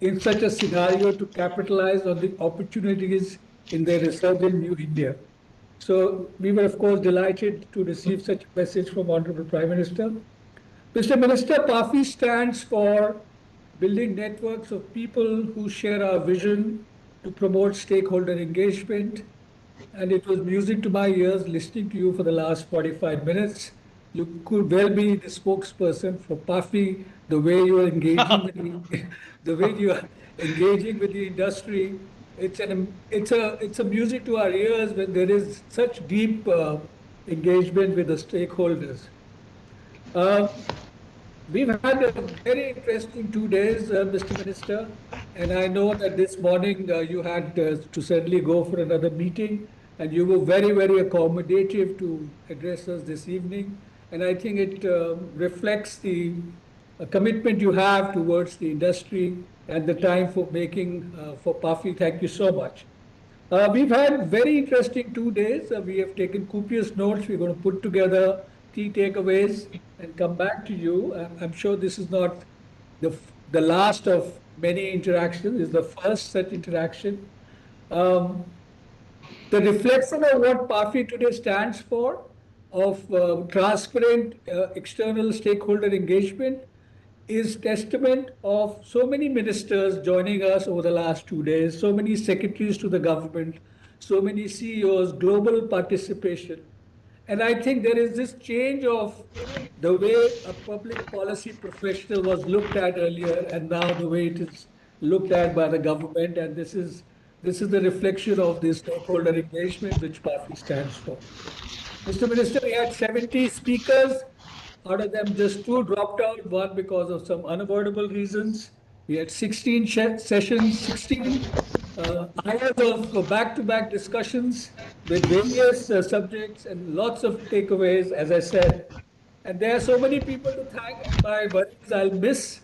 in such a scenario to capitalize on the opportunities in the resurgent new India. So we were, of course, delighted to receive such a message from Honorable Prime Minister. Mr. Minister, PAFI stands for building networks of people who share our vision to promote stakeholder engagement. And it was music to my ears listening to you for the last 45 minutes. You could well be the spokesperson for PAFI, the way you are engaging with the industry. It's a music to our ears when there is such deep engagement with the stakeholders. We've had a very interesting 2 days, Mr. Minister, and I know that this morning you had to certainly go for another meeting, and you were very, very accommodative to address us this evening. And I think it reflects the commitment you have towards the industry and the time for making for PAFI. Thank you so much. We've had very interesting 2 days. We have taken copious notes. We're going to put together key takeaways and come back to you. I'm sure this is not the last of many interactions. It's the first such interaction. The reflection of what PAFI today stands for, of transparent external stakeholder engagement, is testament of so many ministers joining us over the last 2 days, so many secretaries to the government, so many CEOs, global participation. And I think there is this change of the way a public policy professional was looked at earlier and now the way it is looked at by the government, and this is the reflection of the stakeholder engagement which PAFI stands for. Mr. Minister, we had 70 speakers. Out of them, just 2 dropped out, one because of some unavoidable reasons. We had 16 sessions, 16 hours of back-to-back discussions with various subjects and lots of takeaways, as I said. And there are so many people to thank, and my worries I'll miss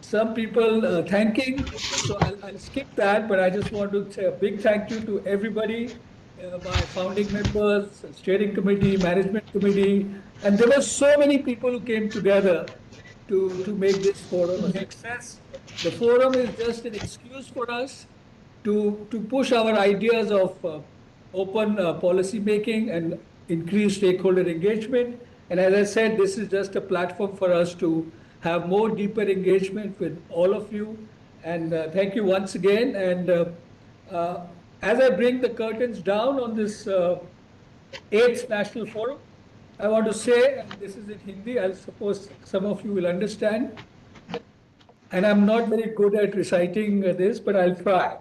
some people thanking. So I'll skip that, but I just want to say a big thank you to everybody, my founding members, steering committee, management committee, and there were so many people who came together to make this forum a success. The forum is just an excuse for us to push our ideas of open policy making and increase stakeholder engagement. And as I said, this is just a platform for us to have more deeper engagement with all of you. And thank you once again. And as I bring the curtains down on this 8th National Forum, I want to say, and this is in Hindi, I suppose some of you will understand, and I'm not very good at reciting this, but I'll try.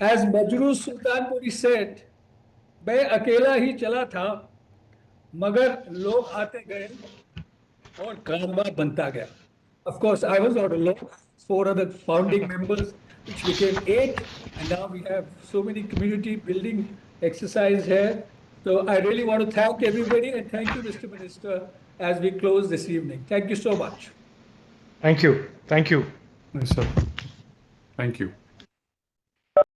As Majroo Sultanpuri said, मैं अकेला ही चला था, मगर लोग आते गए और कारोबार बनता गया. Of course, I was not alone. 4 other founding members, which became 8, and now we have so many community building exercise here. So I really want to thank everybody, and thank you, Mr. Minister, as we close this evening. Thank you so much. Thank you. Thank you. Yes, sir. Thank you.